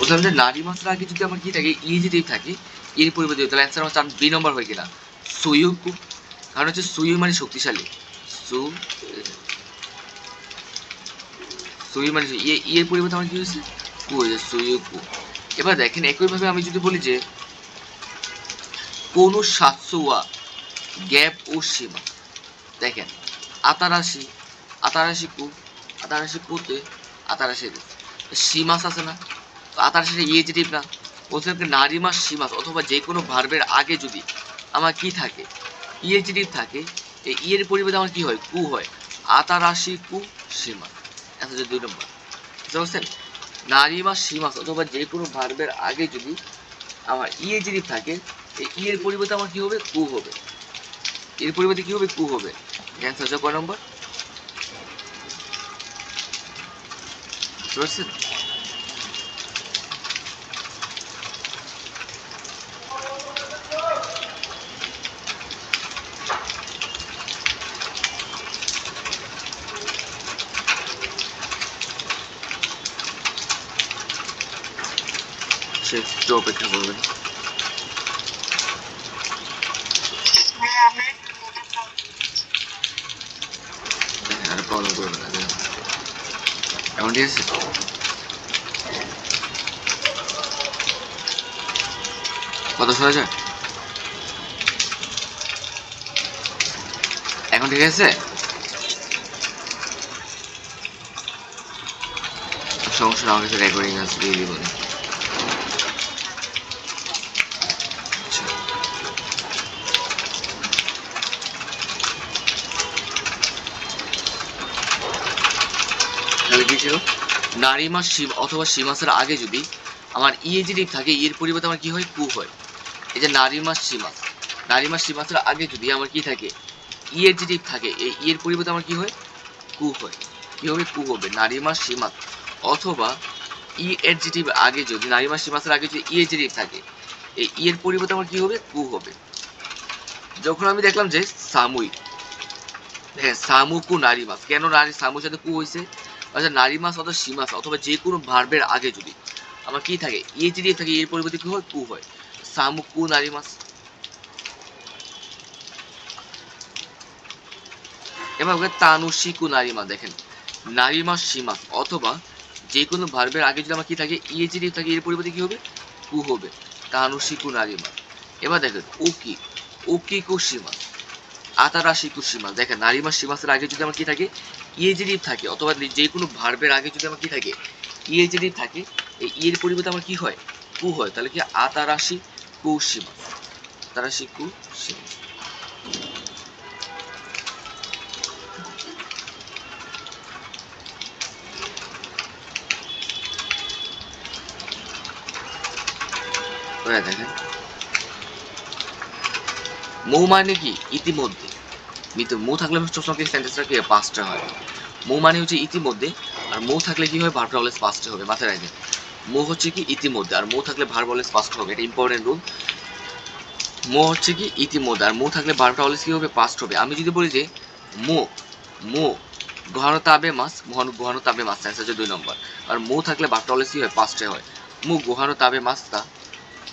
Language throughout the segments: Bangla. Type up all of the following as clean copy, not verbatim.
বললাম যে নারী মাসের আগে যদি আমার কি থাকে ইজিটিভ থাকে, এর পরিবর্তে তাহলে অ্যান্সার আমার 4 নম্বর হয় কিনা সুয়ুকু। কারণ হচ্ছে সুয়ু মানে শক্তিশালী, সুয়ু মানে এর পরিবর্তে আমার কি হয়েছে কু হয়েছে সুয়ুকু। এবার দেখেন একইভাবে আমি যদি বলি যে কোনো সাতসুয়া গ্যাপ ও সীমা, দেখেন আতারাশি, আতারাশি কু, আতারাশি কুতে আতারাশি সীমাস আছে না, তো আতারাশি ইয়েজিটিভ না, বলছে নারী মাস সীমাস অথবা যে কোনো ভার্বের আগে যদি আমার কি থাকে ইয়েজিটিভ থাকে, এই ইয়ের পরিবর্তে আমার কি হয় কু হয়, আতারাশি কু সীমা। আচ্ছা 2 নম্বর বুঝতে পারছেন, নারী মাস সীমাস অথবা যে কোনো ভার্বের আগে যদি আমার ইয়েজিটিভ থাকে, এই ইয়ের পরিবর্তে আমার কি হবে কু হবে, এর পরিবর্তে কি হবে কু হবে। অ্যান্সার হচ্ছে কয় নম্বর বুঝতে পারছেন। সে একটু অপেক্ষা করবেন। আর প্রবলেম করবেন না, এখন ঠিক আছে। কথা শোনা যায় এখন ঠিক আছে, সমস্যা আমার কাছে রেকর্ডিং আছে দিয়ে দিব। তাহলে কি ছিল, নারী মাস অথবা সীমাসের আগে যদি আমার ইয়েজিটিভ থাকে, এর পরিবর্তে আমার কি হয় কু হয়। এই যে নারী মাস সীমাস, নারী মাস সীমাসের আগে যদি আমার কি থাকে ইয়েজিটিভ থাকে, এই এর পরিবর্তে আমার কি হয় কু হয়, কি হবে কু হবে। নারী মাস সীমাস অথবা ইএডজেটিভ আগে যদি নারী মাস সীমাসের আগে যদি ইএডজেটিভ থাকে, এই এর পরিবর্তে আমার কি হবে কু হবে। যখন আমি দেখলাম যে সাময়িক, হ্যাঁ সামুকু নারী মাস, কেন নারী সামুর সাথে কু হয়েছে, আচ্ছা নারী মাস অথবা সীমাস অথবা যে কোনো ভার্বের আগে যদি আমার কি থাকে ইএডজেটিভ থাকে, এর পরিবর্তে কি হয় কু হয়, সামুকু নারী মাস। এবার তানুশিকু নারী মাস, দেখেন নারী মাস সীমাস অথবা যে কোনো ভার্বের আগে যদি আমার কি থাকে ইএডজেটিভ থাকে, এর পরিবর্তে কি হবে কু হবে, তানুশিকু নারী মাস। এবার দেখেন ওকি, ওকিকু সীমাস, আতারাশিকু সীমাস, দেখেন নারী মাস সীমাসের আগে যদি আমার কি থাকে ইএডজেটিভ থাকে অথবা যে কোনো ভার্বের আগে যদি আমার কি থাকে ইএডজেটিভ থাকে, এই এর পরিবর্তে আমার কি হয় কু হয়, তাহলে কি আতারাশি কু সীমাস, আতারাশি কু সীমাস। দেখেন মৌ মানে কি ইতিমধ্যে, মৌ থাকলে সবসময় সেন্টেন্সটা কি পাস্টে হয়, মৌ মানে হচ্ছে ইতিমধ্যে, আর মৌ থাকলে কি হয় ভার্বটা অলওয়েজ পাস্টে হবে, মাথায় রাখবেন মৌ হচ্ছে কি ইতিমধ্যে আর মৌ থাকলে ভার্ব অলওয়েজ পাস্ট হবে, এটা ইম্পর্টেন্ট রুল। মৌ হচ্ছে কি ইতিমধ্যে আর মৌ থাকলে ভার্বটা অলওয়েজ কি হবে পাস্ট হবে। আমি যদি বলি যে মো, মো গহানো তাবে মাস, গহানো তাবে মাস, অ্যান্সার হচ্ছে 2 নম্বর। আর মৌ থাকলে ভার্বটা অলওয়েজ কি হয় পাস্টে হয়, মু গহানো তাবে মাস্তা,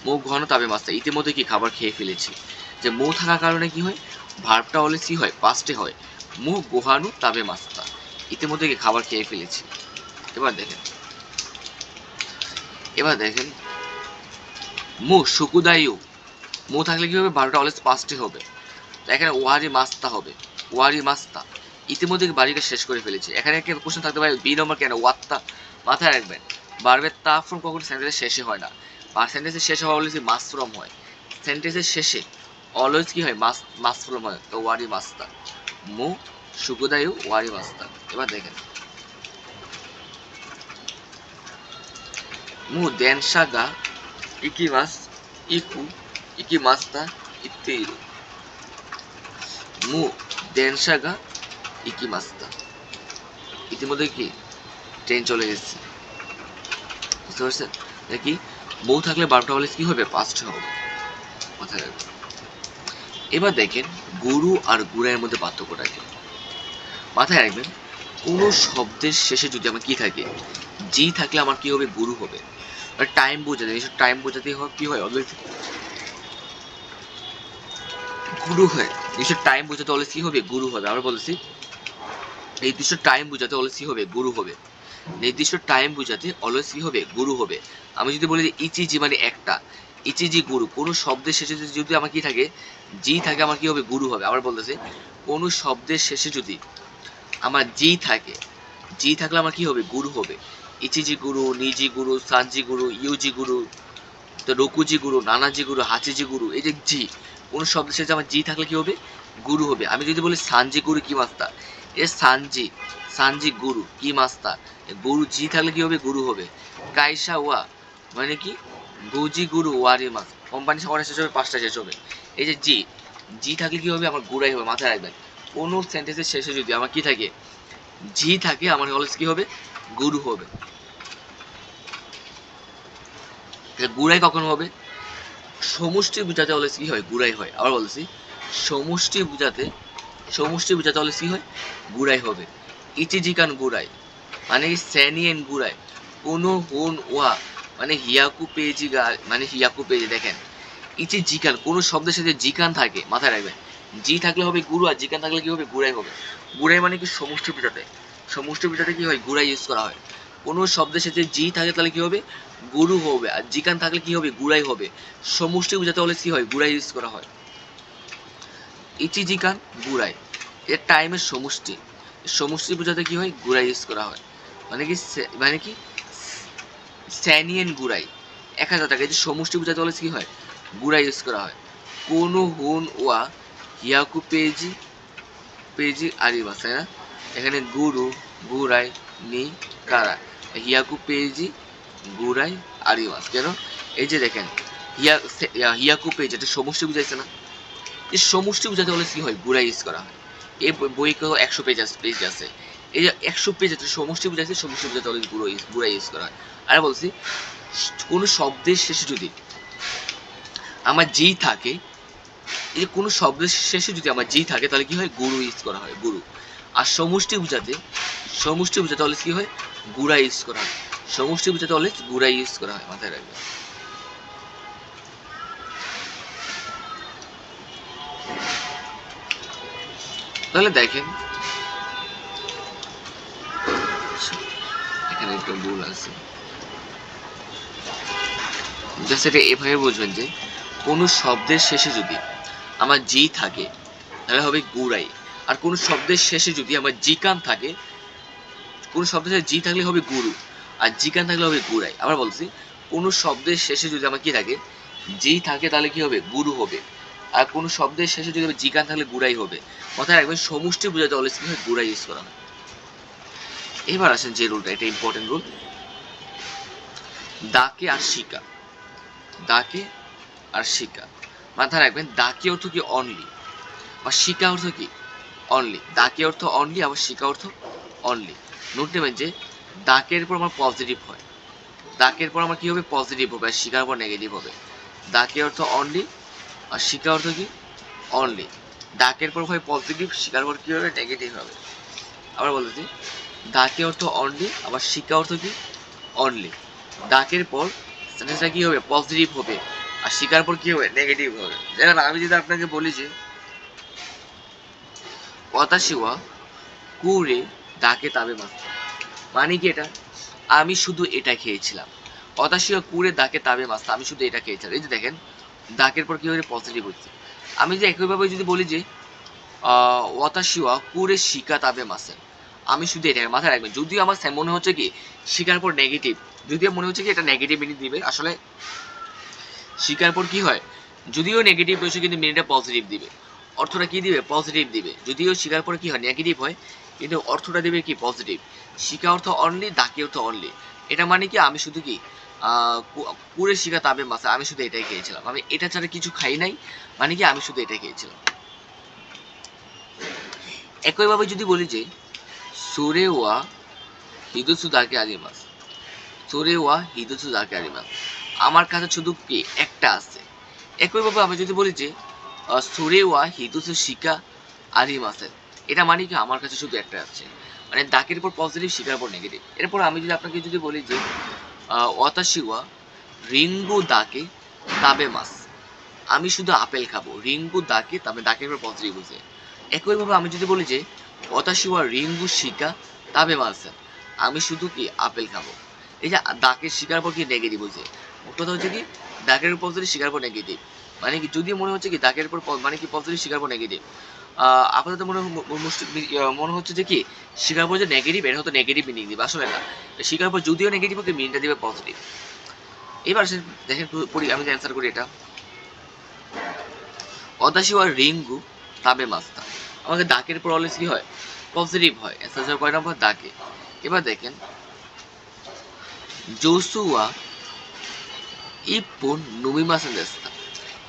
মৌ গহানো তাবে মাস্তা ইতিমধ্যে কি খাবার খেয়ে ফেলেছি। যে মৌ থাকার কারণে কি হয় ভার্বটা অলওয়েজ কি হয় পাস্টে হয়, মু গোহানু তাবে মাস্তা ইতিমধ্যে কি খাবার খেয়ে ফেলেছি। এবার দেখেন, এবার দেখেন মু সুকুদায়ু, মু থাকলে কি হবে ভার্বটা অলওয়েজ পাস্টে হবে, এখানে ওয়ারি মাস্তা হবে, ওয়ারি মাস্তা ইতিমধ্যে বাড়িটা শেষ করে ফেলেছি। এখানে একটা কোশ্চেন থাকতে পারে 2 নম্বর কেন ওয়াত্তা, মাথায় রাখবেন ভার্বের তা ফ্রম কখনো সেন্টেন্সের শেষে হয় না, আর সেন্টেন্সের শেষে হওয়া অলওয়েজ মাস ফ্রম হয়, সেন্টেন্সের শেষে অলওয়েজ কি হয় মাস ফ্রম হয়, তো ওয়ারি মাস্তা মু সুকুদায়ু ওয়ারি মাস্তা। এবার দেখেন মু দেনশাগা ইকিমাস, ইকু ইকিমাস্তা ইত্তেইরু, মু দেনশাগা ইকিমাস্তা ইতিমধ্যে কি ট্রেন চলে গেছে, বুঝতে পারছেন নাকি। মৌ থাকলে ভার্বটা অলওয়েজ কি হবে পাস্ট হবে, মাথায় রাখবেন। এবার দেখেন গুরু আর গুড়ের মধ্যে পার্থক্যটা কি, মাথায় রাখবেন কোনো শব্দের শেষে যদি আমার কি থাকে জি থাকলে আমার কি হবে গুরু হবে, টাইম বোঝাতে, এইসব টাইম বোঝাতে কি হয় অলওয়েজ গুরু হয়। এইসব টাইম বোঝাতে অলওয়েজ কি হবে গুরু হবে। আমরা বলেছি নির্দিষ্ট টাইম বোঝাতে অলওয়েজ কি হবে গুরু হবে। নির্দিষ্ট টাইম বোঝাতে অলওয়েজ কি হবে গুরু হবে। আমি যদি বলি যে ইচিজি মানে একটা, ইচিজি গুরু, কোনো শব্দের শেষে যদি আমার কি থাকে জি থাকে আমার কি হবে গুরু হবে। আবার বলতেছে কোনো শব্দের শেষে যদি আমার জি থাকে, জি থাকলে আমার কি হবে গুরু হবে। ইচিজি গুরু, নিজি গুরু, সানজি গুরু, ইউজি গুরু, তো রকুজি গুরু, নানাজি গুরু, হাচিজি গুরু, এই যে জি, কোন শব্দের শেষে আমার জি থাকলে কি হবে গুরু হবে। আমি যদি বলি সানজি গুরু কি মাস্তা, এ সানজি, সানজি গুরু কি মাস্তা, গুরু জি থাকলে কি হবে গুরু হবে। কাইসা ওয়া মানে কি গুজি গুরু ওয়ারি মাস, কোম্পানি সবার শেষ হবে পাঁচটা শেষ হবে। এই যে জি, জি থাকলে কি হবে আমার গুড়াই হবে। মাথায় রাখবেন কোনো সেন্টেন্সের শেষে যদি আমার কি থাকে জি থাকে আমার অলওয়েজ কি হবে গুরু হবে। গুড়াই কখন হবে সমষ্টি বোঝাতে অলওয়েজ কি হয় গুড়াই হয়। আবার বলছি সমষ্টি বোঝাতে, সমষ্টি বোঝাতে অলওয়েজ কি হয় গুড়াই হবে। ইচিজিকান গুড়াই মানে স্যানিয়েন গুড়াই, কোনো হোন ওয়া মানে হিয়াকু পেজি গা মানে হিয়াকু পেজি। দেখেন ইচি জিকান কোনো শব্দের সাথে জিকান থাকে মাথায় রাখবেন, জি থাকলে হবে গুরু আর জিকান থাকলে কি হবে গুড়াই হবে। গুড়াই মানে কি সমষ্টি বোঝাতে, সমষ্টি বোঝাতে কি হয় গুড়াই ইউজ করা হয়। কোনো শব্দের সাথে জি থাকে তাহলে কি হবে গুরু হবে, আর জিকান থাকলে কি হবে গুড়াই হবে। সমষ্টি বোঝাতে হলে কি হয় গুড়াই ইউজ করা হয়। ইচি জিকান গুড়াই এর টাইমের সমষ্টি, সমষ্টি বোঝাতে কি হয় গুড়াই ইউজ করা হয়। মানে কি মানে কি স্যানিয়েন গুড়াই 1000 টাকা, এই যে সমষ্টি বোঝাতে হলে কি হয় গুড়াই ইউজ করা হয়। কোনো হুন ওয়া হিয়াকু পেজি পেজি আরিমাস, তাই না? এখানে গুরু গুড়াই নি কারা, হিয়াকু পেজি গুড়াই আরিমাস কেন, এই যে দেখেন হিয়াকু পেজি এটা সমষ্টি বুঝাইছে না, এই সমষ্টি বুঝাতে হলে কি হয় গুড়াই ইউজ করা হয়। এই বই 100 পেজ আছে, এই যে 100 পেজ আছে সমষ্টি বুঝাইছে, সমষ্টি বুঝাতে হলে গুড়াই ইউজ করা হয়। আর বলছি কোনো শব্দের শেষে যদি আমার জি থাকে, এই যে কোনো শব্দের শেষে যদি আমার জি থাকে তাহলে কি হয় গুরু ইউজ করা হয় গুরু। আর সমষ্টি বুঝাতে, সমষ্টি বুঝাতে হলে কি হয় গুড়া ইউজ করা হয়। সমষ্টি বুঝাতে হলে গুড়া ইউজ করা হয় মাথায় রাখবেন। তাহলে দেখেন এখানে একটা ভুল আছে, জাস্ট এটা এভাবে বুঝবেন যে কোনো শব্দের শেষে যদি আমার জি থাকে তাহলে হবে গুড়াই, আর কোন শব্দের শেষে যদি আমার জিকান থাকে, কোন শব্দের শেষে জি থাকলে হবে গুরু আর জিকান থাকলে হবে গুড়াই। আবার বলছি কোন শব্দের শেষে যদি আমার কি থাকে জি থাকে তাহলে কি হবে গুরু হবে, আর কোন শব্দের শেষে যদি জিকান থাকলে গুড়াই হবে। মাথায় রাখবেন সমষ্টি বোঝাতে অলওয়েজ কি হয় গুড়াই ইউজ করা হয়। এবার আসেন যে রুলটা, এটা ইম্পর্টেন্ট রুল, দাকে আর শিকা, দাকে আর শিকা। মাথায় রাখবেন দাকে অর্থ কি অনলি, বা শিকা অর্থ কি অনলি। দাকে অর্থ অনলি, আবার শিকা অর্থ অনলি। নোট নেবেন যে দাকের পর আমার পজিটিভ হয়, দাকের পর আমার কি হবে পজিটিভ হবে, আর শিকার পর নেগেটিভ হবে। দাকে অর্থ অনলি আর শিকা অর্থ কি অনলি। দাকের পর হয় পজিটিভ, শিকার পর কি হবে নেগেটিভ হবে। আবার বলতেছি দাকে অর্থ অনলি, আবার শিকা অর্থ কি অনলি। দাকের পর সেন্টেন্সটা কি হবে পজিটিভ হবে, আর শিকার পর কি হবে নেগেটিভ হবে। দেখেন আমি যদি আপনাকে বলি যে ওয়াতাশি ওয়া কুরে দাকে তাবে মাস্তা, মানে কি এটা আমি শুধু এটা খেয়েছিলাম। ওয়াতাশি ওয়া কুরে দাকে তাবে মাস্তা, আমি শুধু এটা খেয়েছিলাম। এই যে দেখেন দাকের পর কি হবে পজিটিভ হচ্ছে। আমি যে একইভাবে যদি বলি যে ওয়াতাশি ওয়া কুরে শিকা তাবে মাসে, আমি শুধু এটা মাথায় রাখবেন। যদিও আমার মনে হচ্ছে কি শিকার পর নেগেটিভ, যদিও মনে হচ্ছে কি এটা নেগেটিভ মিনিং দিবে, আসলে শিকার পর কি হয় যদিও নেগেটিভ রয়েছে কিন্তু মিনিংটা পজিটিভ দিবে, অর্থটা কি দিবে পজিটিভ দিবে। যদিও শিকার পরে কি হয় নেগেটিভ হয় কিন্তু অর্থটা দেবে কি পজিটিভ। শিকা অর্থ অনলি, দাকি অর্থ অনলি। এটা মানে কি আমি শুধু কি কুড়ে শিকা তাবে মাসে, আমি শুধু এটাই খেয়েছিলাম, আমি এটা ছাড়া কিছু খাই নাই, মানে কি আমি শুধু এটাই খেয়েছিলাম। একইভাবে যদি বলি যে সোরে ওয়া হিদুসু দাকে আরিমাস, সোরে ওয়া হিদুসু দাকে আরিমাস, আমার কাছে শুধু কি একটা আছে। একইভাবে আমি যদি বলি যে সোরে ওয়া হিদুসু শিকা আরিমাসেন, এটা মানে কি আমার কাছে শুধু একটা আছে, মানে দাকের উপর পজিটিভ শিকার উপর নেগেটিভ। এরপর আমি যদি আপনাকে যদি বলি যে ওয়াতাশি ওয়া রিঙ্গু দাকে তাবে মাস, আমি শুধু আপেল খাবো। রিঙ্গু দাকে তাবে, দাকে এবার পজিটিভ বুঝে। একইভাবে আমি যদি বলি যে ওয়াতাশি ওয়া রিঙ্গু শিকা তাবে মাস, আমি শুধু কি আপেল খাবো। এই যে দাকের শিকার পর কি নেগেটিভ বুঝে, মোট কথা হচ্ছে কি দাকের উপর পজিটিভ শিকার পর নেগেটিভ, মানে কি যদি মনে হচ্ছে কি দাকের উপর মানে কি পজিটিভ শিকার পর নেগেটিভ, আপাতত মনে হচ্ছে যে কি শিকার পর যে নেগেটিভ, এটা হয়তো নেগেটিভ মিনিং দিবে, আসলে না। শিকার পর যদিও নেগেটিভ ওকে মিনিংটা দিবে পজিটিভ। এবার দেখেন আমি অ্যান্সার করি এটা। ওয়াতাশি ওয়া রিঙ্গু তাবে মাস্তা, আমাকে দাকের পর অলওয়েজ কি হয় পজিটিভ হয়, অ্যান্সার কয় নাম্বার দাকে। এবার দেখেন জোসুয়া ইপ্পুন নুমিমাসেন দেস্তা,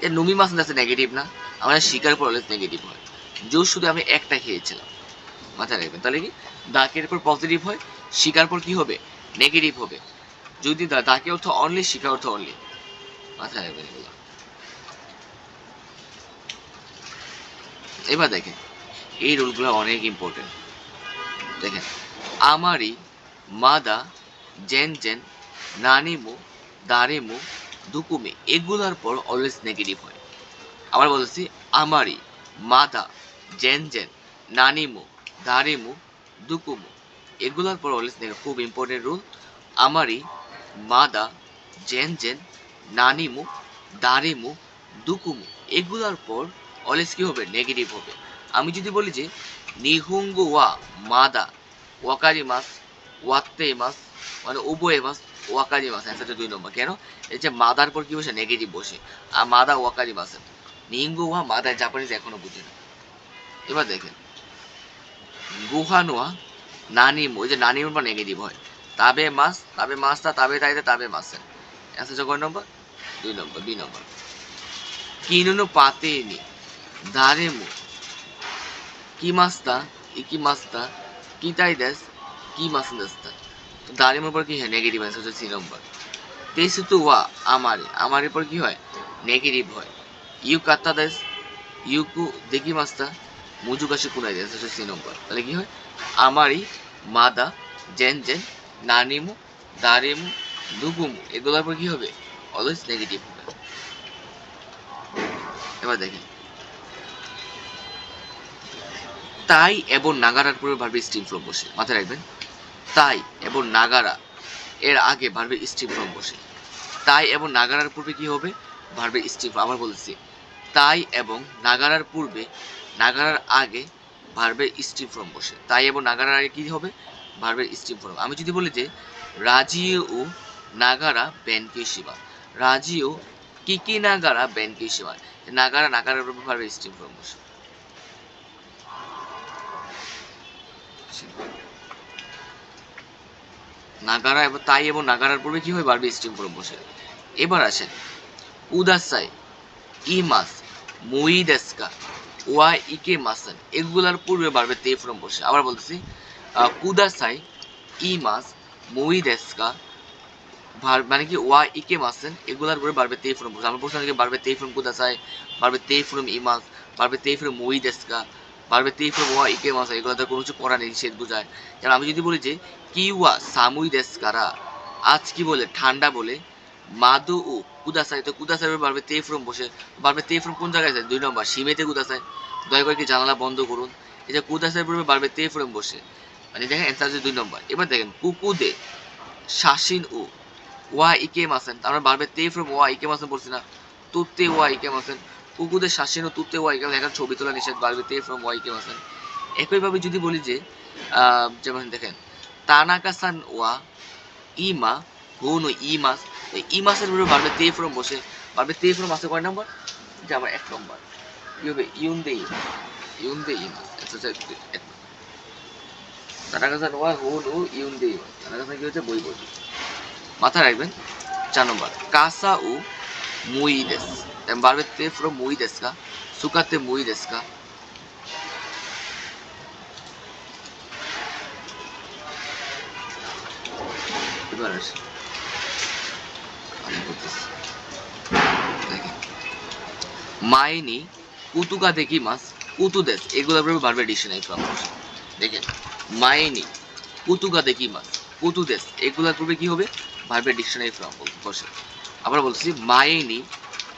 এ নুমিমাসেন দেস্তা নেগেটিভ না, আমাদের শিকার পর অলওয়েজ নেগেটিভ হয়। জোস শুধু আমি একটা খেয়েছিলাম, মাথায় রাখবেন। তাহলে কি দাকের পর পজিটিভ হয়, শিকার পর কি হবে নেগেটিভ হবে। যদি দাকে অর্থ অনলি, শিকার অর্থ অনলি, মাথায় রাখবেন এগুলো। এবার দেখেন এই রুলগুলো অনেক ইম্পর্টেন্ট। দেখেন আমারি, মাদা, জেন জেন, নানিমু, দারেমু, দুকুমি এগুলার পর অলওয়েজ নেগেটিভ হয়। আবার বলছি আমারি, মাদা, জেন জেন, নানিমু, দারেমু, দুকুমু এগুলার পর অলওয়েজ নেগেটিভ। খুব ইম্পর্টেন্ট রুল। আমারি, মাদা, জেন জেন, নানিমু, দারেমু, দুকুমু এগুলার পর অলওয়েজ কি হবে নেগেটিভ হবে। আমি যদি বলি যে নিহুঙ্গো ওয়া মাদা ওয়াকারি মাস ওয়াত্তে মাস, মানে উভয় মাস ওয়াকারি মাস, অ্যান্সারটা 2 নম্বর। কেন এই যে মাদার পর কি বসে নেগেটিভ বসে, আর মাদা ওয়াকারি মাস, নিহুঙ্গো ওয়া মাদা জাপানিজ এখনো বুঝি না। এবার দেখেন গুহানোয়া নানিমু, ওই যে নানিমুর পর নেগেটিভ হয়, তাবে মাস, তাবে মাসটা, তাবে তাইতে, তাবে মাসেন, অ্যান্সারটা কয় নম্বর 2 নম্বর, বি নম্বর। কিনুনো পাতেনি দারেমু কিমাস্তা ইকিমাস্তা কিতাই দেস কিমাসেন দেস্তা, তো দারেমুর পর কি হয় নেগেটিভ, অ্যান্সার হচ্ছে 3 নম্বর। তেসুতু ওয়া আমারে, আমারের পর কি হয় নেগেটিভ হয়। ইউ কাত্তা দেস ইউকু দেখি মাস্তা মুজুকাশি কুনাই দেস, হচ্ছে 3 নম্বর। তাহলে কি হয় আমারি, মাদা, জেন জেন, নানিমু, দারেমু, দুগুমু এগুলোর পর কি হবে অলওয়েজ নেগেটিভ হবে। এবার দেখেন তাই এবং নাগারার পূর্বে ভার্বে স্টিম ফ্রম বসে, মাথায় রাখবেন তাই এবং নাগারা এর আগে ভার্বে স্টিম ফ্রম বসে। তাই এবং নাগারার পূর্বে কি হবে ভার্বে স্টিম, আবার বলছি তাই এবং নাগারার পূর্বে, নাগারার আগে ভার্বে স্টিম ফ্রম বসে। তাই এবং নাগারার আগে কি হবে ভার্বে স্টিম ফ্রম। আমি যদি বলি যে রাজিও নাগারা বেনকে শিবা, রাজিও কিকি নাগারা বেনকে শিবা, নাগারা নাগারার পূর্বে ভার্বে স্টিম ফ্রম বসে। নাগারা এবং তাই এবং নাগারার পূর্বে কি হয় ভার্বে স্টিম ফ্রম বসে। এবার আসেন কুদাসাই ইমাস মুই দেস্কা ওয়া ইকে মাসান এগুলার পূর্বে ভার্বে তে ফ্রম বসে। আবার বলতেছি কুদাসাই ইমাস মুই দেস্কা, মানে কি ওয়া ইকে মাসেন এগুলার পরে ভার্বে তে ফ্রম বসে। আমরা বলছিলাম যে ভার্বে তে ফ্রম কুদাসাই, ভার্বে তে ফ্রম ইমাস, ভার্বে তে ফ্রম মুই দেস্কা, ভার্বে তে ফ্রম ওয়া ইকে মাসেন, এগুলোতে কোনো কিছু করা নেই, নিষেধ বোঝায়। যেমন আমি যদি বলি যে কি ওয়া সামুই দেস্কারা, আজ কি বলে ঠান্ডা বলে, মাদু ও কুদাসাই, তো কুদাসাই ভার্বে তে ফ্রম বসে। ভার্বে তে ফ্রম কোন জায়গায় যায় 2 নম্বর সীমেতে কুদাসাই, দয়া করে কি জানালা বন্ধ করুন। এই যে কুদাসাই পূর্বে ভার্বে তে ফ্রম বসে, মানে দেখেন অ্যান্সার হচ্ছে 2 নম্বর। এবার দেখেন কুকুদে শাসিন ও ওয়া ইকে মাসেন, আমরা ভার্বে তে ফ্রম ওয়া ইকে মাসেন পড়ছি না, তুতে ওয়া ইকে মাসেন, কুকুদে শাসিন ও তুতে ওয়া ইকে মাসেন, একটা ছবি তোলা নিষেধ, ভার্বে তে ফ্রম ওয়া ইকে মাসেন। একইভাবে যদি বলি যে যেমন দেখেন তানাকা-সান ওয়া ইমা হুনো ইমাস, ইমাসের উপরে ভার্বে তে ফ্রম বসে, ভার্বে তে ফ্রম আছে কয় নাম্বার, যে আমার 1 নম্বর। কি হবে ইউনদে ইমাস, ইউনদে ইমাস, তানাকা-সান ওয়া হুনো ইউনদে ইমাস, তানাকা-সান কি হচ্ছে বই পড়ি, মাথায় রাখবেন। 4 নম্বর কাসা ও মুই দেস, ভার্বে তে ফ্রম মুই দেস্কা সুকাতে মুই দেস্কা। এবার আসি আমি বলতেছি দেখেন মাইনি কুতুকা দেখি মাস কুতু দেশ এগুলোর পরে ভার্বে ডিকশনারি ফর্ম বসে। দেখেন মাইনি কুতুকা দেখি মাস কুতু দেশ এগুলোর পূর্বে কি হবে ভার্বে ডিকশনারি ফর্ম বসে। আবার বলছি মায়েনি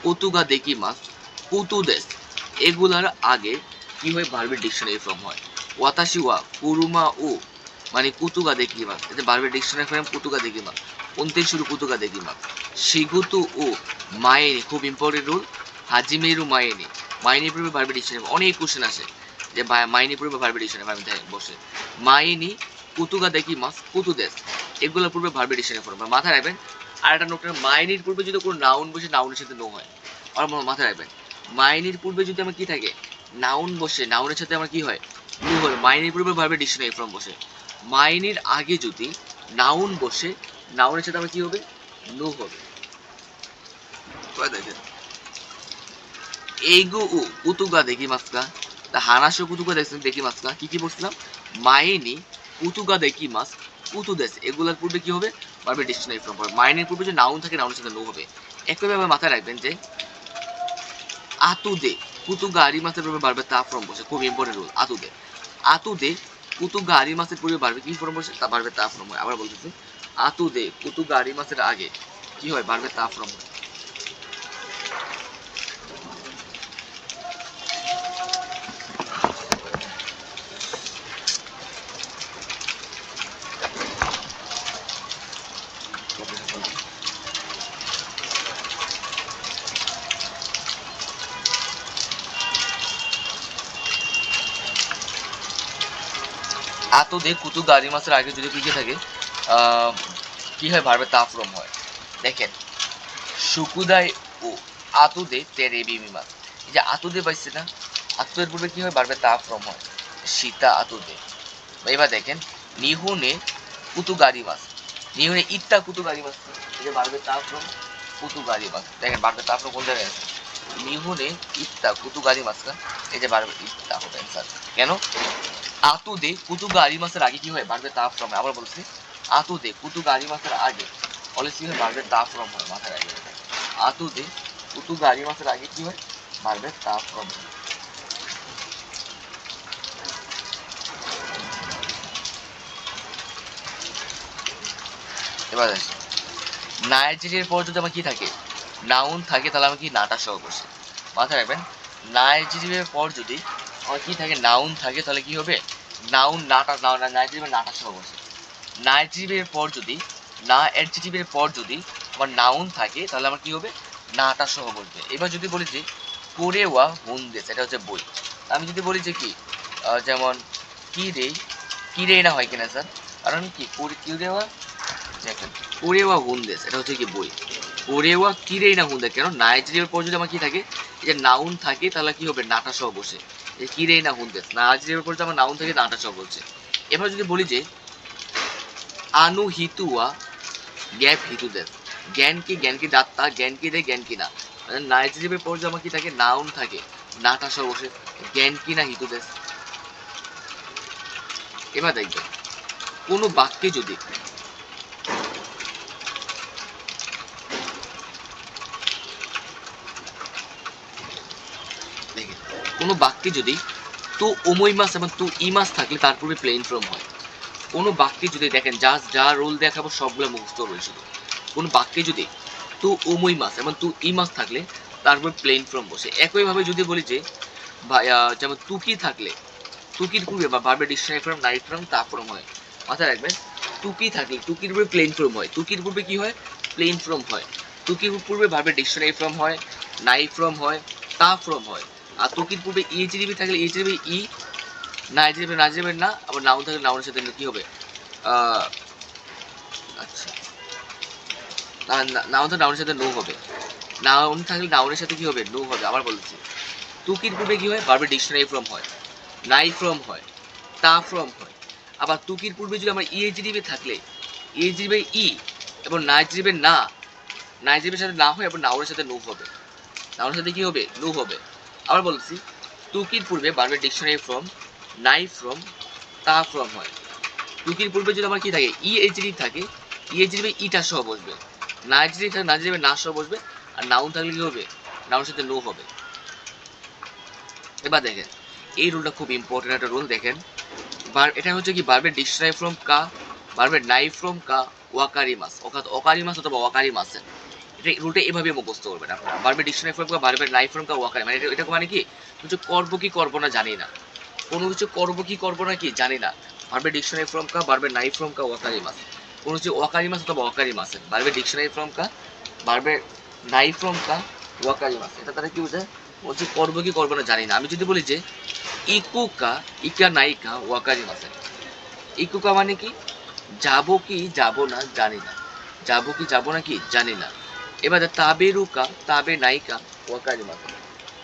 কতুগা দেখি মাস কুতুদেস এগুলার আগে কি হয় ভার্বের ডিকশনারি ফর্ম হয়। ওয়াতাশি ওয়া কুরুমা ও মানে কুতুগা দেখি মাস, এতে ভার্বের ডিকশনারি ফর্ম কুতুগা দেখি মাস, অন্তিম শুরু কুতুগা দেখি মাস। শিগুতু ও মায়েনি খুব ইম্পর্টেন্ট রুল। হাজিমেরু মায়েনি, মাইনি পূর্বে ভার্বের ডিকশনারি অনেক কোশ্চেন আসে যে মাইনি পূর্বে ভার্বের ডিকশনারি ভার্বে বসে। মায়েনি কুতুগা দেখি মাস কুতুদেস এগুলোর পূর্বে ভার্বের ডিকশনারি ফর্ম। মাথায় রাখবেন আর একটা নোট, মাইনির পূর্বে যদি কোনো নাউন বসে নাউনের সাথে নো হয়। আর মাথায় রাখবেন মাইনির পূর্বে যদি আমার কি থাকে নাউন বসে নাউনের সাথে আমার কি হয় নো হয়। মাইনির পূর্বে ভার্বের ডিকশনারি ফর্ম বসে। মাইনির আগে যদি নাউন বসে নাউনের সাথে আমার কি হবে নো হবে। দেখেন এইগো ও কুতুগা দেখি মাসকা, তা হানাসো কুতুগা দেখছেন দেখি মাসকা কি কি বলছিলাম মাইনি কুতুগা দেখি মাস কুতুদেস এগুলোর পূর্বে কি হবে ভার্বের ডিকশনারি ফর্ম হবে। মাইনের পূর্বে যে নাউন থাকে নাউনের সাথে নো হবে। একইভাবে মাথায় রাখবেন যে আতুদে কুতুগা আরিমাসের পূর্বে ভার্বের তা ফর্ম বসে, খুব ইম্পর্টেন্ট রুল। আতুদে আতুদে কুতুগা আরিমাসের পূর্বে ভার্বে কি ফর্ম বসে তা ভার্বের তা ফর্ম হয়। আবার বলতেছি আতুদে কুতুগা আরিমাসের আগে কি হয় ভার্বের তা ফর্ম হয়। আতুদে কুতুগা আরিমাসের আগে যদি কি থাকে কি হয় ভার্বের তা ফর্ম হয়। দেখেন সুকুদাই ও আতুদে তেরে বিমিমাস, এই যে আতুদে পাইছে না, আতুদের পূর্বে কি হয় ভার্বের তা ফর্ম হয় সীতা আতুদে। এবার দেখেন নিহুনে কুতুগারি মাস, নিহুনে ইত্তা কুতুগারি মাস, এই যে ভার্বের তা ফর্ম কুতুগারি মাস। দেখেন ভার্বের তা ফর্ম কোন জায়গায় আছে নিহুনে ইত্তা কুতুগারি মাস না, এই যে ভার্বের ইত্তা হবে অ্যান্সার। কেন আতুদে কুতুগারি মাসের আগে কি হয় ভার্বের তা ফর্ম হয়। আবার বলছি আতুদে কুতুগারি মাসের আগে অলওয়েজ কি হয় ভার্বের তা ফর্ম হয়। মাথায় রাখবেন আতুদে কুতুগারি মাসের আগে কি হয় ভার্বের তা ফর্ম হয়। এবার আসি নাইজেরিয়ার পর যদি আমার কি থাকে নাউন থাকে তাহলে আমার কি নাটা সহ বসে। মাথায় রাখবেন নাইজেরিয়ার পর যদি আমার কি থাকে নাউন থাকে তাহলে কি হবে নাউন নাটা নাইজেরিয়ার নাটা সহ বসে। নাইজেরিয়ার পর যদি না অ্যাডজেটিভের পর যদি আমার নাউন থাকে তাহলে আমার কি হবে নাটা সহ বসবে। এবার যদি বলি যে কোরেওয়া হুন্দেস এটা হচ্ছে বই, আমি যদি বলি যে কি যেমন কি রে না হয় কিনা স্যার, কারণ কি কিরেওয়া দেখেন কোরেওয়া হুন্দেস এটা হচ্ছে কি বই। কোরেওয়া কিরেই না হুন্দে, কেন নাইজেরিয়ার পর যদি আমার কি থাকে এই যে নাউন থাকে তাহলে কি হবে নাটা সহ বসে। এই কিরেই না হুন্দেস নাইজেরিয়ার পর যদি আমার নাউন থাকে নাটা সহ বলছে। এবার যদি বলি যে আনু হিতুয়া গ্যাপ হিতু দেন, জ্ঞান কি দাত্তা জ্ঞান কি দেয় জ্ঞান কি না, মানে নাইজেরিয়ার পর যদি আমার কি থাকে নাউন থাকে নাটা সহ বসে জ্ঞান কি না হিতু দেশ। এবার দেখবেন কোনো বাক্যে যদি দেখেন কোনো বাক্যে যদি তো ওমই মাস এবং তো ই মাস থাকলে তার পূর্বে প্লেন ফর্ম হয়। কোনো বাক্যে যদি দেখেন যা রোল দেখাবো সবগুলো মুখস্থ রয়েছে শুধু। কোনো বাক্যে যদি তো ওমই মাস এবং তো ই মাস থাকলে তারপর প্লেন ফর্ম বসে। একইভাবে যদি বলি যে যেমন তুকি থাকলে তুকির পূর্বে বা ভার্বের ডিকশনারি ফর্ম নাইট ফর্ম তা ফর্ম হয়। মাথায় রাখবেন তুকি থাকলে তুকির পূর্বে প্লেন ফর্ম হয়, তুকির পূর্বে কি হয় প্লেন ফর্ম হয়। তুকির পূর্বে ভার্বের ডিকশনারি ফর্ম হয়, নাই ফর্ম হয়, তা ফর্ম হয়। আর তুকির পূর্বে ইএজিডিবি থাকলে ইএজিডিবি ই, না না, আবার নাউন থাকলে নাউনের সাথে কি হবে আচ্ছা নাউন থাকলে নাউনের সাথে নো হবে, নাউন থাকলে নাউনের সাথে কি হবে নো হবে। আবার বলছি তুকির পূর্বে কি হয় ভার্বের ডিকশনারি ফর্ম হয়, নাই ফর্ম হয়, তা ফর্ম হয়। আবার তুকির পূর্বে যদি আমার ইএজিডিবি থাকলে ইএজিডিবি ই এবং নাইজরিবে না, নাইজরিবের সাথে না হয় এবং নাউনের সাথে নো হবে, নাউনের সাথে কি হবে নো হবে। আবার বলছি তুকির পূর্বে ভার্বের ডিকশনারি ফর্ম নাই ফর্ম তা ফর্ম হয়। তুকির পূর্বে যদি আমার কি থাকে ইএজিডি থাকে ইএজিডিবি ইটা সহ বসবে, নাইজরি থাকে নাইজরিবে না সহ বসবে, আর নাউন থাকলে কি হবে নাউনের সাথে নো হবে। এবার দেখেন এই রুলটা খুব ইম্পর্টেন্ট একটা রুল। দেখেন এটা হচ্ছে কি ভার্বের ডিকশনারি ফর্ম কা, ভার্বের নাই ফর্ম কা, ওয়াকারি মাস অর্থাৎ অকারি মাস অথবা ওয়াকারি মাসের রুলটা এভাবে মুখস্থ করবেন আপনারা। ভার্বের ডিকশনারি ফর্ম কা, ভার্বের নাই ফর্ম কা, ওয়াকারি, মানে এটা মানে কি কিছু করব কি করব না জানি না, কোনো কিছু করব কি করব না কি জানি না। ভার্বের ডিকশনারি ফর্ম কা, ভার্বের নাই ফর্ম কা, ওয়াকারি মাস, কোনো কিছু ওয়াকারি মাস অথবা ওয়াকারি মাস। ভার্বের ডিকশনারি ফর্ম কা, ভার্বের নাই ফর্ম কা, ওয়াকারি মাস, এটা তারা কি বোঝায়, বলছে করব কি করব না জানি না। আমি যদি বলি যে ইকুকা, ইকা নাইকা, ওয়াকারি মাসে, ইকুকা মানে কি যাব কি যাব না জানি না, যাব কি যাব না কি জানি না। এবারে তাবেরুকা, তাবে নাইকা, ওয়াকারি মাসে,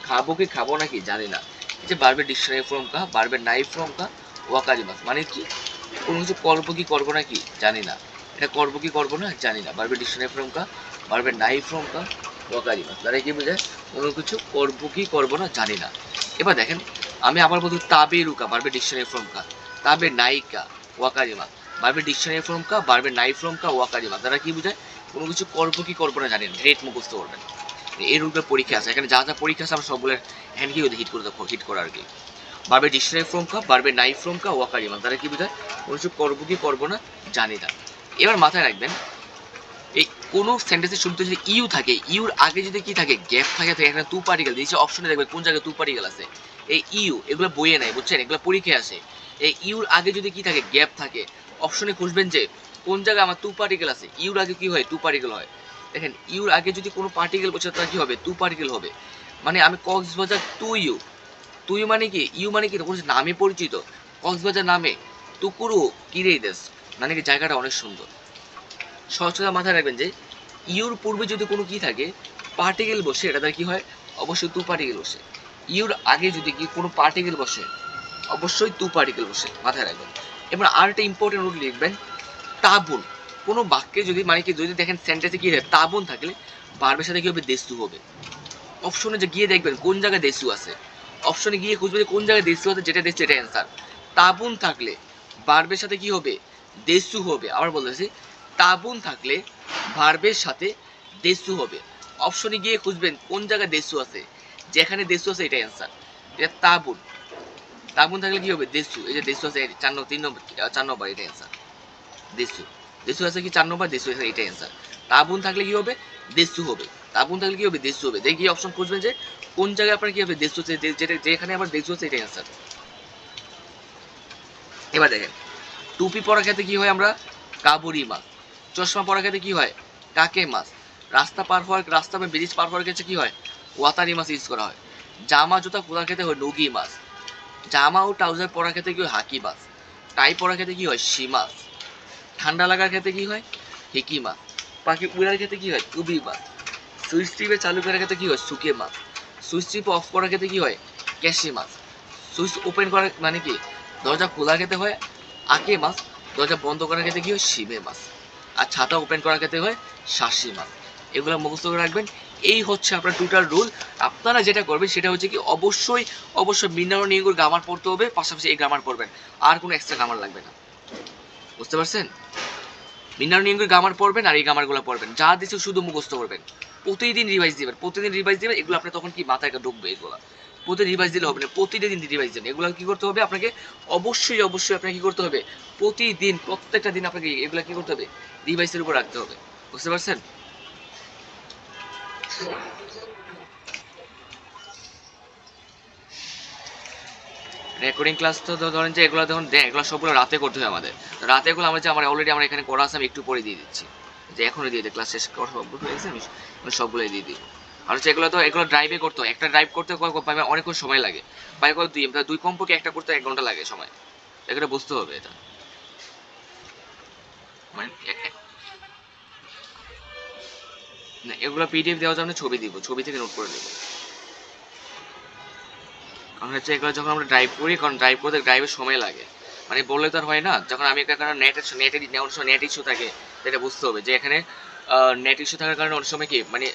খাবো কি খাবো না কি জানি না। এই যে ভার্বের ডিকশনারি ফর্ম কা, ভার্বের নাই ফর্ম কা, ওয়াকারি মাস, মানে কি কোনো কিছু করব কি করব না কি জানি না, এটা করব কি করব না জানি না। ভার্বের ডিকশনারি ফর্ম কা, ভার্বের নাই ফর্ম কা, ওয়াকারি মাস, তারা কি বোঝায় কোনো কিছু করব কি করব না জানি না। এবার দেখেন আমি আবার বলছি তাবেরুকা, ভার্বের ডিকশনারি ফর্ম কা, তাবে নাইকা, ওয়াকারি মাস, ভার্বের ডিকশনারি ফর্ম কা, ভার্বের নাই ফর্ম কা, ওয়াকারি মাস, তারা কি বোঝায় কোনো কিছু করব কি করব না জানি না। গ্রেট মুখস্থ করবেন। এই রুলগুলো পরীক্ষা আছে, এখানে যা যা পরীক্ষা আছে আমরা সবগুলো হ্যান্ড কি হিট করে দেখো, হিট করা আর কি। ভার্বের ডিকশনারি ফর্ম কা, ভার্বের নাই ফর্ম কা, ওয়াকারি মাস, তারা কি বোঝায় কোনো কিছু করবো কি করবো না জানি না। এবার মাথায় রাখবেন এই কোনো সেন্টেন্সের শুরুতে যদি ইউ থাকে, ইউর আগে যদি কি থাকে গ্যাপ থাকে, এখানে টু পার্টিকেল দিয়েছে, অপশনে দেখবে কোন জায়গায় টু পার্টিকেল আছে। এই ইউ এগুলো বইয়ে নাই, বুঝছেন, এগুলো পরীক্ষায় আসে। এই ইউর আগে যদি কি থাকে গ্যাপ থাকে, অপশনে খুঁজবেন যে কোন জায়গায় আমার টু পার্টিকেল আছে। ইউর আগে কি হয় টু পার্টিকেল হয়। দেখেন ইউর আগে যদি কোনো পার্টিকেল বসে তার কি হবে টু পার্টিকেল হবে। মানে আমি কক্সবাজার টু ইউ, তুই মানে কি ইউ মানে কি কোনো নামে পরিচিত, কক্সবাজার নামে তুকুরু কিরে দেশ, মানে কি জায়গাটা অনেক সুন্দর। সহজ কথা মাথায় রাখবেন যে ইউর পূর্বে যদি কোনো কি থাকে পার্টিকেল বসে, এটা তার কি হয় অবশ্যই টু পার্টিকেল বসে। ইউর আগে যদি কি কোনো পার্টিকেল বসে অবশ্যই টু পার্টিকেল বসে, মাথায় রাখবেন। এবার আর একটা ইম্পর্টেন্ট রুল লিখবেন, তাবুন। কোনো বাক্যে যদি মানে কি যদি দেখেন সেন্টেন্সে কি হয় তাবুন থাকলে ভার্বের সাথে কি হবে দেশু হবে। অপশনে যে গিয়ে দেখবেন কোন জায়গায় দেশু আছে, অপশনে গিয়ে খুঁজবেন কোন জায়গায় দেশু আছে, যেটা দেখছে এটা অ্যান্সার। তাবুন থাকলে ভার্বের সাথে কি হবে দেশু হবে। আবার বলতেছি তাবুন থাকলে ভার্বের সাথে দেশু হবে। অপশনে গিয়ে খুঁজবেন কোন জায়গায় দেশু আছে, যেখানে দেশু আছে এটা অ্যান্সার। এটা তাবুন, তাবুন থাকলে কি হবে দেশু, এই যে দেশু আছে 4 নম্বর 4 নম্বর এটা অ্যান্সার। দেশু, দেশু আছে কি 4 নম্বর, দেশু আছে এটা অ্যান্সার। তাবুন থাকলে কি হবে দেশু হবে, তাবুন থাকলে কি হবে দেশু হবে। দেখি অপশন খুঁজবেন যে কোন জায়গায় আপনার কি হবে দেশু আছে, যেটা যেখানে আবার দেশু আছে এটা অ্যান্সার। এবার দেখেন টুপি পরার ক্ষেত্রে কি হয় আমরা কাবুরি মাছ, চশমা পরার ক্ষেত্রে কি হয় কাকে মাছ, রাস্তা পার হওয়ার রাস্তা বা ব্রিজ পার হওয়ার ক্ষেত্রে কি হয় ওয়াতারি মাছ ইউজ করা হয়, জামা জুতা পরার ক্ষেত্রে হয় নগি মাছ, জামা ও ট্রাউজার পরার ক্ষেত্রে কি হয় হাকি মাছ, টাই পরার ক্ষেত্রে কি হয় শি মাছ, ঠান্ডা লাগার ক্ষেত্রে কি হয় হেকি মাছ, পাখি উড়ার ক্ষেত্রে কি হয় কুবি মাছ, সুইচ টিপে চালু করার ক্ষেত্রে কি হয় সুকে মাছ, সুইচ টিপ অফ করার ক্ষেত্রে কি হয় ক্যাশি মাছ, সুইচ ওপেন করার মানে কি দরজা খোলার ক্ষেত্রে হয় আকে মাছ, দরজা বন্ধ করার ক্ষেত্রে কি হয় শিবে মাছ, আর ছাতা ওপেন করার ক্ষেত্রে হয় শাসি মাছ। এগুলো মুখস্থ করে রাখবেন। এই হচ্ছে আপনার টোটাল রুল। আপনারা যেটা করবেন সেটা হচ্ছে কি অবশ্যই অবশ্যই মিনার নিয়োগের গ্রামার পড়তে হবে, পাশাপাশি এই গ্রামার পড়বেন, আর কোনো এক্সট্রা গ্রামার লাগবে না। বুঝতে পারছেন? মিনার নিয়োগের গ্রামার পড়বেন আর এই গ্রামারগুলো পড়বেন, যা দিচ্ছে শুধু মুখস্থ করবেন। প্রতিদিন রিভাইজ দিবেন, প্রতিদিন রিভাইজ দিবেন, এগুলো আপনি তখন কি মাথায় ঢুকবে। এগুলো প্রতিদিন রিভাইজ দিলে হবে না, প্রতিদিন রিভাইজ দেবেন। এগুলো কি করতে হবে আপনাকে অবশ্যই অবশ্যই আপনাকে কি করতে হবে প্রতিদিন প্রত্যেকটা দিন আপনাকে এগুলো কি করতে হবে রিভাইজের উপর রাখতে হবে। বুঝতে পারছেন? রেকর্ডিং ক্লাস তো ধরেন যে এগুলো যখন দেয় এগুলো সবগুলো রাতে করতে হয় আমাদের। রাতে এগুলো আমরা যে আমার অলরেডি আমার এখানে করা আছে, আমি একটু পরে দিয়ে দিচ্ছি, যে এখনই দিয়ে দিই, ক্লাস শেষ করা সবগুলো হয়ে গেছে, আমি সবগুলোই দিয়ে দিই। আর হচ্ছে এগুলো তো এগুলো ড্রাইভে করতে হয়, একটা ড্রাইভ করতে অনেকক্ষণ সময় লাগে, বাইক করে দুই কমপক্ষে একটা করতে 1 ঘন্টা লাগে সময়। এগুলো বুঝতে হবে এটা, মানে না এগুলো পিডিএফ দেওয়া যাবে না, ছবি দিব, ছবি থেকে নোট করে দেবো। কারণ হচ্ছে এগুলো যখন আমরা ড্রাইভ করি, কারণ ড্রাইভ করতে ড্রাইভের সময় লাগে, মানে বললে তো আর হয় না। যখন আমি একটা কারণে নেওয়ার সময় নেট ইস্যু থাকে, সেটা বুঝতে হবে যে এখানে নেট ইস্যু থাকার কারণে অনেক সময় কি মানে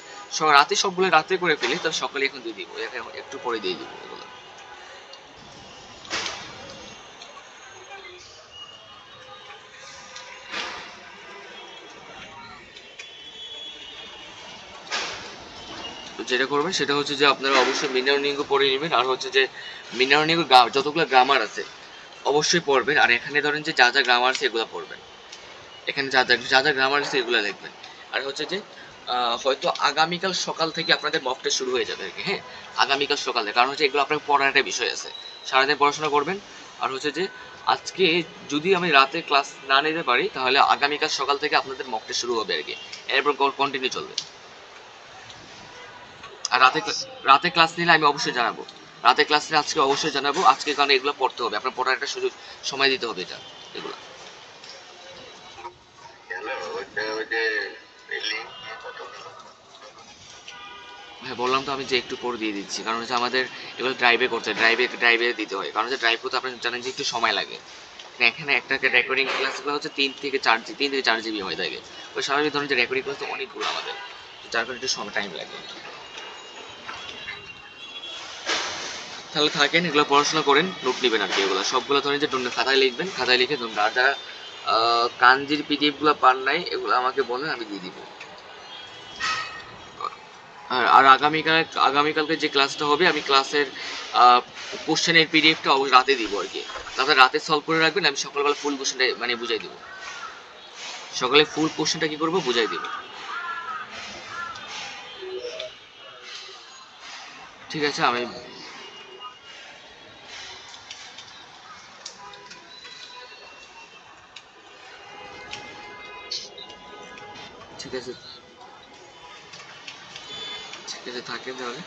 রাতে সবগুলো রাতে করে ফেলি, তবে সকালে এখন দিয়ে দিব, একটু পরে দিয়ে দিব এগুলো। তো যেটা করবেন সেটা হচ্ছে যে আপনারা অবশ্যই মিনার নিয়োগ পড়ে নেবেন, আর হচ্ছে যে মিনার নিয়োগ যতগুলো গ্রামার আছে অবশ্যই পড়বেন, আর এখানে ধরেন যে যা যা গ্রামার আছে এগুলো পড়বেন, এখানে যা যা গ্রামার আছে এগুলো লিখবেন। আর হচ্ছে যে হয়তো আগামীকাল সকাল থেকে আপনাদের মক টেস্ট শুরু হয়ে যাবে আর কি। হ্যাঁ, আগামীকাল সকালে, কারণ হচ্ছে এগুলো আপনার পড়ার একটা বিষয় আছে, সারাদিন পড়াশোনা করবেন। আর হচ্ছে যে আজকে যদি আমি রাতে ক্লাস না নিতে পারি তাহলে আগামীকাল সকাল থেকে আপনাদের মক টেস্ট শুরু হবে আর কি, এরপর কন্টিনিউ চলবে। আর রাতে ক্লাস নিলে আমি অবশ্যই জানাবো, রাতে ক্লাস নিলে আজকে অবশ্যই জানাবো আজকে, কারণ এগুলো পড়তে হবে, আপনার পড়ার একটা সুযোগ সময় দিতে হবে এটা, এগুলো। হ্যাঁ বললাম তো আমি যে একটু পরে দিয়ে দিচ্ছি, কারণ হচ্ছে আমাদের এগুলো ড্রাইভে করতে হয়, ড্রাইভে দিতে হয়, কারণ হচ্ছে ড্রাইভ করতে আপনি জানেন যে একটু সময় লাগে। এখানে একটা রেকর্ডিং ক্লাসগুলো হচ্ছে 3 থেকে 4 জিবি হয়ে থাকে, ওই স্বাভাবিক ধরনের যে রেকর্ডিং ক্লাস তো অনেকগুলো আমাদের, যার কারণে একটু সময় টাইম লাগে। তাহলে থাকেন, এগুলো পড়াশোনা করেন, নোট নেবেন আর কি, এগুলো সবগুলো ধরেন যে খাতায় লিখবেন, খাতায় লিখে ধরুন। আর যারা কাঞ্জির পিডিএফ গুলো পান নাই এগুলো আমাকে বলেন, আমি দিয়ে দিব। আর আগামীকালকে যে ক্লাসটা হবে আমি ক্লাসের কোশ্চেনের পিডিএফটা অবশ্যই রাতে দিব আর কি, তারপরে রাতে সলভ করে রাখবেন, আমি সকালবেলা ফুল কোশ্চেনটা মানে বুঝাই দিব, সকালে ফুল কোশ্চেনটা কি করবো বুঝাই দিব। ঠিক আছে আমি, ঠিক আছে, ঠিক আছে থাকেন তাহলে।